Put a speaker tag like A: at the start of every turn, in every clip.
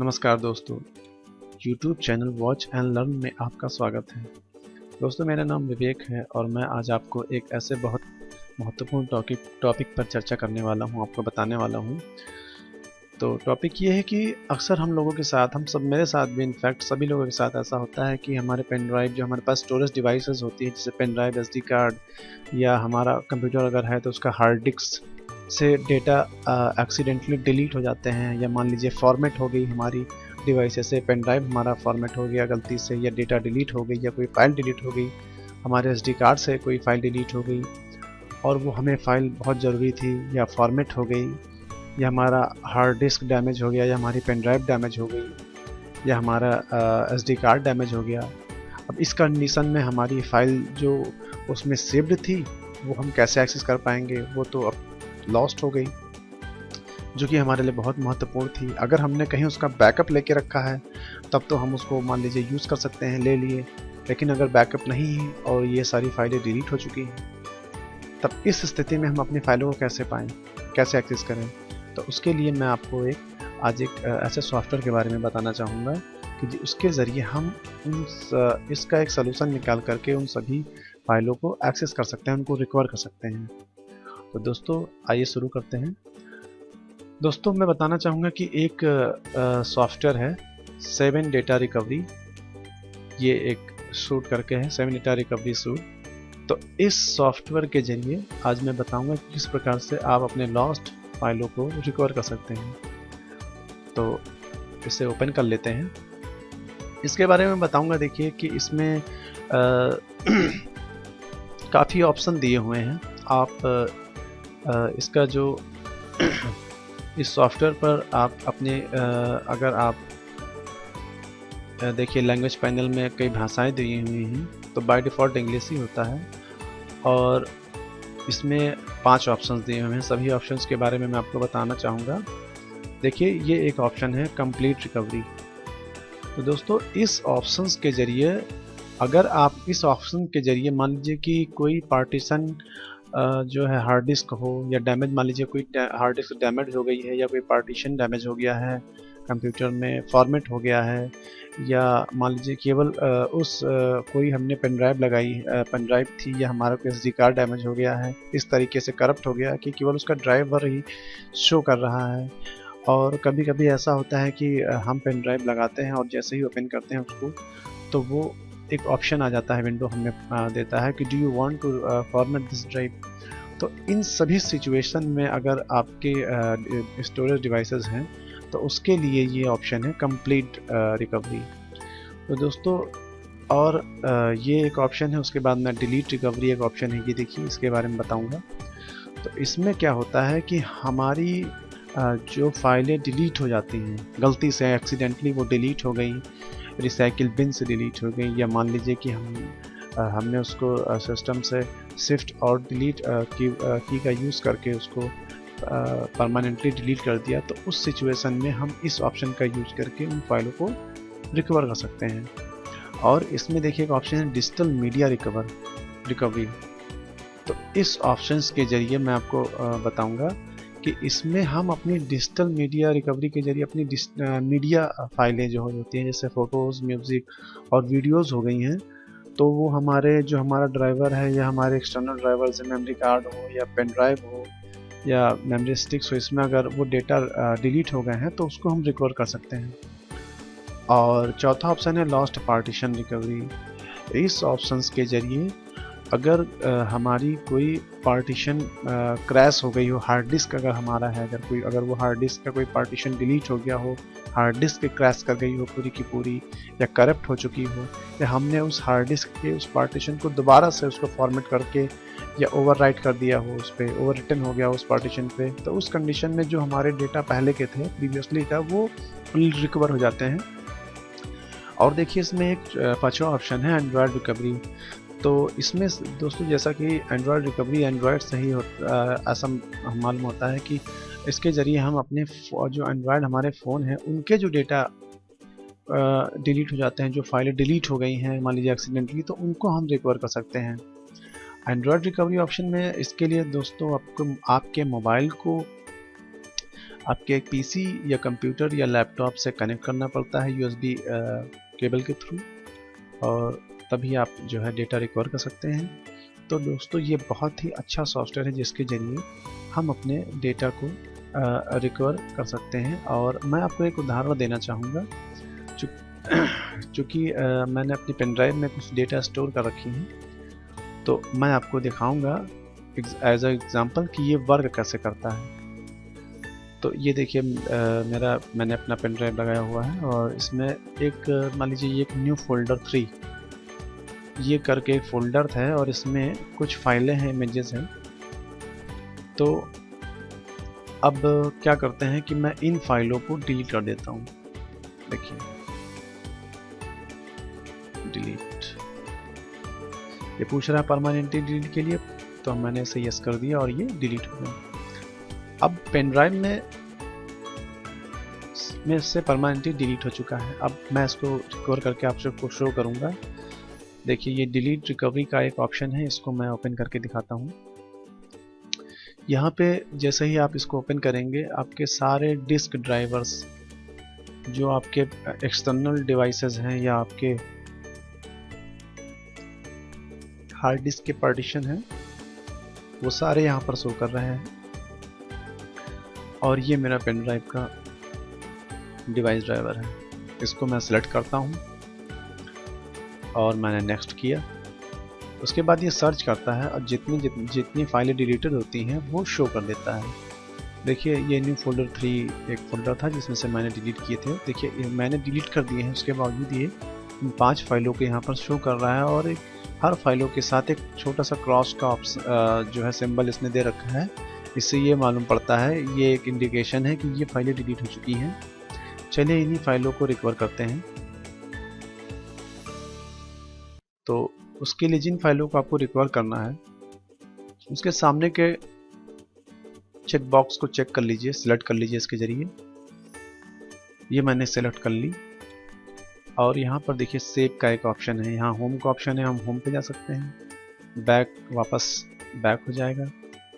A: नमस्कार दोस्तों, YouTube channel watch and learn में आपका स्वागत है। दोस्तों, मेरा नाम विवेक है और मैं आज आपको एक ऐसे बहुत महत्वपूर्ण टॉपिक पर चर्चा करने वाला हूं, आपको बताने वाला हूं। तो टॉपिक ये है कि अक्सर हम लोगों के साथ, मेरे साथ भी इनफैक्ट सभी लोगों के साथ ऐसा होता है कि हमारे पेन ड्राइव, जो हमारे पास स्टोरेज डिवाइसेस होती है जैसे पेन ड्राइव, SD कार्ड या हमारा कंप्यूटर अगर है तो उसका हार्ड डिस्क से डेटा एक्सीडेंटली डिलीट हो जाते हैं, या मान लीजिए फॉर्मेट हो गई हमारी डिवाइस से पेन ड्राइव हमारा फॉर्मेट हो गया गलती से, या डेटा डिलीट हो गई, या कोई फाइल डिलीट हो गई, हमारे SD कार्ड से कोई फाइल डिलीट हो गई और वो हमें फ़ाइल बहुत ज़रूरी थी, या फॉर्मेट हो गई, या हमारा हार्ड डिस्क डैमेज हो गया, या हमारी पेन ड्राइव डैमेज हो गई, या हमारा SD कार्ड डैमेज हो गया। अब इस कंडीशन में हमारी फ़ाइल जो उसमें सेव्ड थी वो हम कैसे एक्सेस कर पाएंगे? वो तो अब लॉस्ट हो गई, जो कि हमारे लिए बहुत महत्वपूर्ण थी। अगर हमने कहीं उसका बैकअप लेके रखा है तब तो हम उसको मान लीजिए यूज़ कर सकते हैं, ले लिए। लेकिन अगर बैकअप नहीं है और ये सारी फाइलें डिलीट हो चुकी हैं, तब इस स्थिति में हम अपनी फाइलों को कैसे पाएँ, कैसे एक्सेस करें? तो उसके लिए मैं आपको आज एक ऐसे सॉफ्टवेयर के बारे में बताना चाहूँगा कि उसके ज़रिए हम इसका एक सलूशन निकाल करके उन सभी फाइलों को एक्सेस कर सकते हैं, उनको रिकवर कर सकते हैं। तो दोस्तों, आइए शुरू करते हैं। दोस्तों, मैं बताना चाहूँगा कि एक सॉफ्टवेयर है 7 डेटा रिकवरी, ये एक सूट करके है 7 डेटा रिकवरी सूट। तो इस सॉफ्टवेयर के जरिए आज मैं बताऊँगा कि किस प्रकार से आप अपने लॉस्ट फाइलों को रिकवर कर सकते हैं। तो इसे ओपन कर लेते हैं। इसके बारे में बताऊँगा, देखिए कि इसमें काफ़ी ऑप्शन दिए हुए हैं। आप इसका जो इस सॉफ्टवेयर पर आप अपने अगर आप देखिए लैंग्वेज पैनल में कई भाषाएं दी हुई हैं, तो बाय डिफ़ॉल्ट इंग्लिश ही होता है और इसमें 5 ऑप्शंस दिए हुए हैं। सभी ऑप्शंस के बारे में मैं आपको बताना चाहूँगा। देखिए, ये एक ऑप्शन है कंप्लीट रिकवरी। तो दोस्तों, इस ऑप्शंस के ज़रिए अगर आप इस ऑप्शन के ज़रिए मान लीजिए कि कोई पार्टीशन जो है हार्ड डिस्क हो या डैमेज, मान लीजिए कोई हार्ड डिस्क डैमेज हो गई है, या कोई पार्टीशन डैमेज हो गया है, कंप्यूटर में फॉर्मेट हो गया है, या मान लीजिए केवल कोई हमने पेन ड्राइव लगाई, पेन ड्राइव थी, या हमारा कोई SD कार्ड डैमेज हो गया है, इस तरीके से करप्ट हो गया कि केवल उसका ड्राइवर ही शो कर रहा है। और कभी कभी ऐसा होता है कि हम पेन ड्राइव लगाते हैं और जैसे ही ओपन करते हैं उसको, तो वो एक ऑप्शन आ जाता है, विंडो हमें देता है कि do you want to format this drive. तो इन सभी सिचुएशन में अगर आपके स्टोरेज डिवाइसेस हैं तो उसके लिए ये ऑप्शन है कंप्लीट रिकवरी। तो दोस्तों, और ये एक ऑप्शन है। उसके बाद में डिलीट रिकवरी एक ऑप्शन है, ये देखिए इसके बारे में बताऊंगा। तो इसमें क्या होता है कि हमारी जो फाइलें डिलीट हो जाती हैं गलती से, एक्सीडेंटली वो डिलीट हो गई, रिसाइकिल बिन से डिलीट हो गई, या मान लीजिए कि हमने उसको सिस्टम से शिफ्ट और डिलीट की का यूज़ करके उसको परमानेंटली डिलीट कर दिया, तो उस सिचुएशन में हम इस ऑप्शन का यूज़ करके उन फाइलों को रिकवर कर सकते हैं। और इसमें देखिए एक ऑप्शन है डिजिटल मीडिया रिकवरी। तो इस ऑप्शंस के ज़रिए मैं आपको बताऊंगा कि इसमें हम अपनी डिजिटल मीडिया रिकवरी के जरिए अपनी मीडिया फाइलें जो होती हैं, जैसे फ़ोटोज़, म्यूज़िक और वीडियोज़ हो गई हैं, तो वो हमारा ड्राइवर है, या हमारे एक्सटर्नल ड्राइवर जैसे मेमोरी कार्ड हो, या पेन ड्राइव हो, या मेमोरी स्टिक्स हो, इसमें अगर वो डेटा डिलीट हो गए हैं तो उसको हम रिकवर कर सकते हैं। और चौथा ऑप्शन है लॉस्ट पार्टीशन रिकवरी। इस ऑप्शंस के जरिए अगर हमारी कोई पार्टीशन क्रैश हो गई हो, हार्ड डिस्क अगर हमारा है, अगर वो हार्ड डिस्क का कोई पार्टीशन डिलीट हो गया हो, हार्ड डिस्क क्रैश कर गई हो पूरी की पूरी, या करप्ट हो चुकी हो, या हमने उस हार्ड डिस्क के उस पार्टीशन को दोबारा से उसको फॉर्मेट करके या ओवरराइट कर दिया हो, उस पर ओवर रिटन हो गया उस पार्टीशन पे, तो उस कंडीशन में जो हमारे डेटा पहले के थे, प्रीवियसली था, वो रिकवर हो जाते हैं। और देखिए इसमें एक 5वां ऑप्शन है एंड्रॉयड रिकवरी। तो इसमें दोस्तों, जैसा कि एंड्रॉयड रिकवरी एंड्रॉयड से ही ऐसा मालूम होता है कि इसके ज़रिए हम अपने जो एंड्रॉयड हमारे फ़ोन हैं उनके जो डेटा डिलीट हो जाते हैं, जो फाइलें डिलीट हो गई हैं मान लीजिए एक्सीडेंटली, तो उनको हम रिकवर कर सकते हैं एंड्रॉयड रिकवरी ऑप्शन में। इसके लिए दोस्तों, आपके मोबाइल को आपके एक पीसी या कंप्यूटर या लैपटॉप से कनेक्ट करना पड़ता है यूएसबी केबल के थ्रू, और तभी आप जो है डेटा रिकवर कर सकते हैं। तो दोस्तों ये बहुत ही अच्छा सॉफ्टवेयर है जिसके ज़रिए हम अपने डेटा को रिकवर कर सकते हैं। और मैं आपको एक उदाहरण देना चाहूँगा। चूँकि मैंने अपनी पेन ड्राइव में कुछ डेटा स्टोर कर रखी हैं, तो मैं आपको दिखाऊंगा एज अ एग्जांपल कि ये वर्क कैसे करता है। तो ये देखिए मैंने अपना पेन ड्राइव लगाया हुआ है और इसमें एक मान लीजिए एक न्यू फोल्डर 3 ये करके एक फोल्डर है और इसमें कुछ फाइलें हैं, इमेजेस हैं। तो अब क्या करते हैं कि मैं इन फाइलों को डिलीट कर देता हूँ। देखिए डिलीट, ये पूछ रहा है परमानेंटली डिलीट के लिए, तो मैंने इसे यस कर दिया और ये डिलीट हो गया। अब पेन ड्राइव में इससे परमानेंटली डिलीट हो चुका है। अब मैं इसको रिकवर करके आप सबको शो करूंगा। देखिए ये डिलीट रिकवरी का एक ऑप्शन है, इसको मैं ओपन करके दिखाता हूँ। यहाँ पे जैसे ही आप इसको ओपन करेंगे, आपके सारे डिस्क ड्राइवर्स जो आपके एक्सटर्नल डिवाइसेस हैं या आपके हार्ड डिस्क के पार्टीशन हैं, वो सारे यहाँ पर शो कर रहे हैं। और ये मेरा पेन ड्राइव का डिवाइस ड्राइवर है। इसको मैं सिलेक्ट करता हूँ और मैंने नेक्स्ट किया। उसके बाद ये सर्च करता है और जितनी फाइलें डिलीटेड होती हैं वो शो कर देता है। देखिए ये न्यू फोल्डर 3 एक फोल्डर था जिसमें से मैंने डिलीट किए थे। देखिए मैंने डिलीट कर दिए हैं, उसके बावजूद ये 5 फाइलों के यहाँ पर शो कर रहा है और हर फाइलों के साथ एक छोटा सा क्रॉस का जो है सिंबल इसने दे रखा है। इससे ये मालूम पड़ता है, ये एक इंडिकेशन है कि ये फाइलें डिलीट हो चुकी हैं। चलिए इन्हीं फाइलों को रिकवर करते हैं। तो उसके लिए जिन फाइलों को आपको रिकवर करना है उसके सामने के चेक बॉक्स को चेक कर लीजिए, सिलेक्ट कर लीजिए इसके जरिए। ये मैंने सेलेक्ट कर ली और यहाँ पर देखिए सेव का एक ऑप्शन है, यहाँ होम का ऑप्शन है, हम होम पे जा सकते हैं। बैक वापस बैक हो जाएगा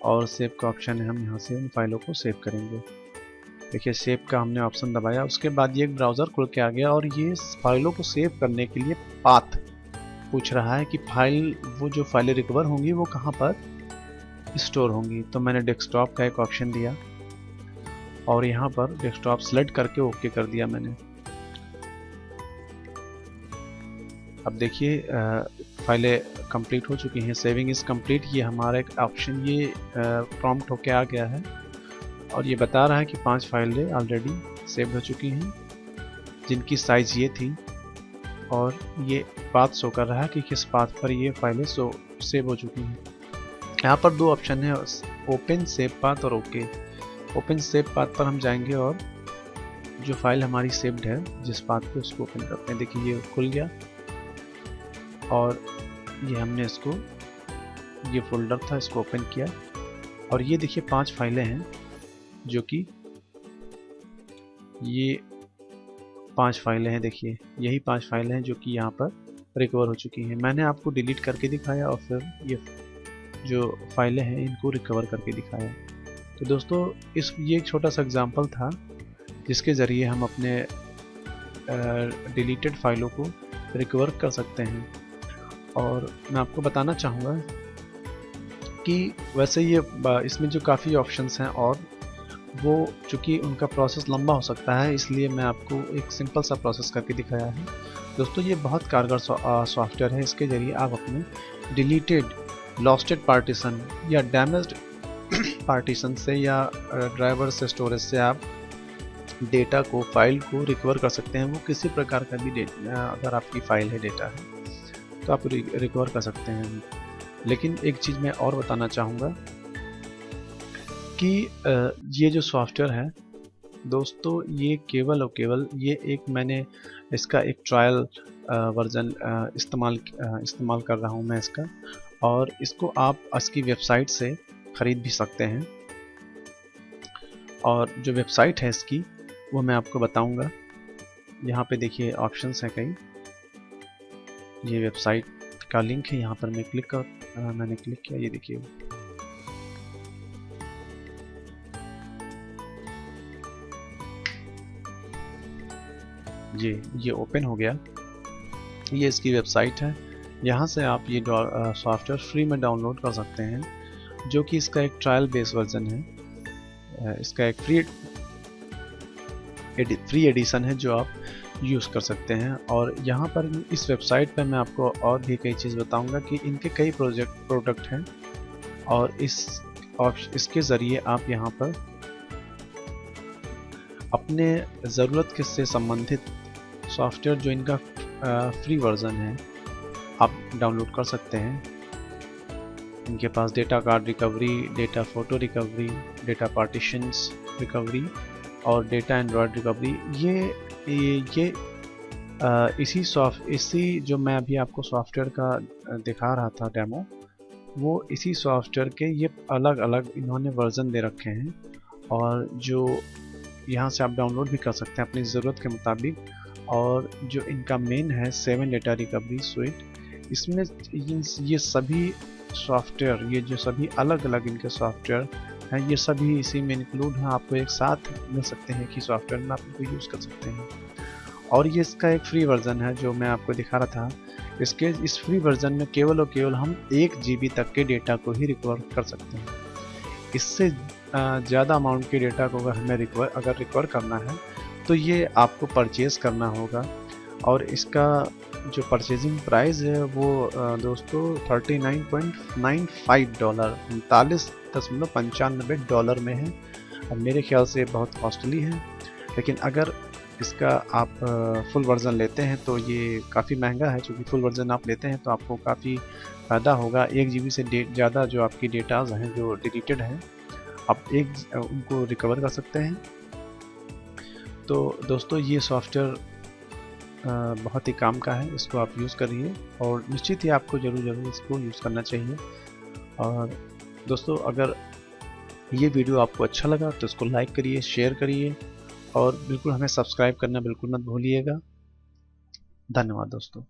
A: और सेव का ऑप्शन है, हम यहाँ से उन फाइलों को सेव करेंगे। देखिए सेव का हमने ऑप्शन दबाया, उसके बाद ये एक ब्राउज़र खुल के आ गया और ये फाइलों को सेव करने के लिए पाथ पूछ रहा है कि फाइल वो जो फाइलें रिकवर होंगी वो कहाँ पर स्टोर होंगी। तो मैंने डेस्कटॉप का एक ऑप्शन दिया और यहाँ पर डेस्कटॉप सेलेक्ट करके ओके कर दिया मैंने। अब देखिए फाइलें कंप्लीट हो चुकी हैं, सेविंग इज़ कंप्लीट, ये हमारा एक ऑप्शन ये प्रॉम्प्ट होके आ गया है और ये बता रहा है कि 5 फाइलें ऑलरेडी सेव हो चुकी हैं जिनकी साइज़ ये थी और ये पाथ शो कर रहा है कि किस पाथ पर ये फाइलें सेव हो चुकी हैं। यहाँ पर 2 ऑप्शन है, ओपन सेव पाथ और ओके। ओपन सेव पाथ पर हम जाएंगे और जो फाइल हमारी सेव्ड है जिस पाथ पे उसको ओपन करते हैं। देखिए ये खुल गया और ये हमने इसको, ये फोल्डर था, इसको ओपन किया और ये देखिए 5 फाइलें हैं जो कि ये 5 फाइलें हैं। देखिए यही 5 फाइलें हैं जो कि यहाँ पर रिकवर हो चुकी हैं। मैंने आपको डिलीट करके दिखाया और फिर ये जो फाइलें हैं इनको रिकवर करके दिखाया। तो दोस्तों ये एक छोटा सा एग्जांपल था जिसके ज़रिए हम अपने डिलीटेड फाइलों को रिकवर कर सकते हैं। और मैं आपको बताना चाहूँगा कि वैसे ये इसमें जो काफ़ी ऑप्शंस हैं और वो चूँकि उनका प्रोसेस लंबा हो सकता है, इसलिए मैं आपको एक सिंपल सा प्रोसेस करके दिखाया है। दोस्तों ये बहुत कारगर सॉफ्टवेयर है, इसके ज़रिए आप अपने डिलीटेड, लॉस्टेड पार्टीशन या डैमेज्ड पार्टीशन से या ड्राइवर से, स्टोरेज से आप डेटा को, फाइल को रिकवर कर सकते हैं। वो किसी प्रकार का भी अगर आपकी फाइल है, डेटा है, तो आप रिकवर कर सकते हैं। लेकिन एक चीज़ मैं और बताना चाहूँगा कि ये जो सॉफ्टवेयर है दोस्तों, ये केवल और केवल ये एक, मैंने इसका एक ट्रायल वर्जन इस्तेमाल कर रहा हूँ मैं इसका, और इसको आप इसकी वेबसाइट से ख़रीद भी सकते हैं। और जो वेबसाइट है इसकी वो मैं आपको बताऊंगा। यहाँ पे देखिए ऑप्शंस हैं कई, ये वेबसाइट का लिंक है, यहाँ पर मैं मैंने क्लिक किया, ये देखिए ये ओपन हो गया। ये इसकी वेबसाइट है। यहाँ से आप ये सॉफ्टवेयर फ्री में डाउनलोड कर सकते हैं, जो कि इसका एक ट्रायल बेस वर्जन है। इसका एक फ्री एडिशन है जो आप यूज़ कर सकते हैं। और यहाँ पर इस वेबसाइट पर मैं आपको और भी कई चीज़ बताऊंगा कि इनके कई प्रोडक्ट हैं, और इसके ज़रिए आप यहाँ पर अपने ज़रूरत के से संबंधित सॉफ्टवेयर जो इनका फ्री वर्जन है आप डाउनलोड कर सकते हैं। इनके पास data card recovery, data photo recovery, data partitions recovery और डेटा एंड्रॉयड रिकवरी, ये इसी जो मैं अभी आपको सॉफ्टवेयर का दिखा रहा था डेमो, वो इसी सॉफ्टवेयर के ये अलग अलग इन्होंने वर्जन दे रखे हैं, और जो यहाँ से आप डाउनलोड भी कर सकते हैं अपनी ज़रूरत के मुताबिक। और जो इनका मेन है 7 डेटा रिकवरी स्वीट, इसमें ये सभी सॉफ्टवेयर, ये जो सभी अलग अलग इनके सॉफ्टवेयर हैं, ये सभी इसी में इंक्लूड हैं। आपको एक साथ मिल सकते हैं कि सॉफ्टवेयर में आप इनको यूज़ कर सकते हैं। और ये इसका एक फ्री वर्जन है जो मैं आपको दिखा रहा था। इस फ्री वर्जन में केवल और केवल हम 1 GB तक के डेटा को ही रिकवर कर सकते हैं। इससे ज़्यादा अमाउंट के डेटा को अगर हमें रिकवर करना है तो ये आपको परचेज़ करना होगा। और इसका जो परचेजिंग प्राइस है वो दोस्तों $39.95 $39.95 में है। अब मेरे ख्याल से बहुत कॉस्टली है, लेकिन अगर इसका आप फुल वर्ज़न लेते हैं तो ये काफ़ी महंगा है। क्योंकि फुल वर्ज़न आप लेते हैं तो आपको काफ़ी फ़ायदा होगा। 1 GB से ज़्यादा जो आपकी डेटाज़ हैं जो डिलीटेड हैं, आप उनको रिकवर कर सकते हैं। तो दोस्तों ये सॉफ्टवेयर बहुत ही काम का है, इसको आप यूज़ करिए और निश्चित ही आपको ज़रूर इसको यूज़ करना चाहिए। और दोस्तों अगर ये वीडियो आपको अच्छा लगा तो इसको लाइक करिए, शेयर करिए और बिल्कुल हमें सब्सक्राइब करना बिल्कुल मत भूलिएगा। धन्यवाद दोस्तों।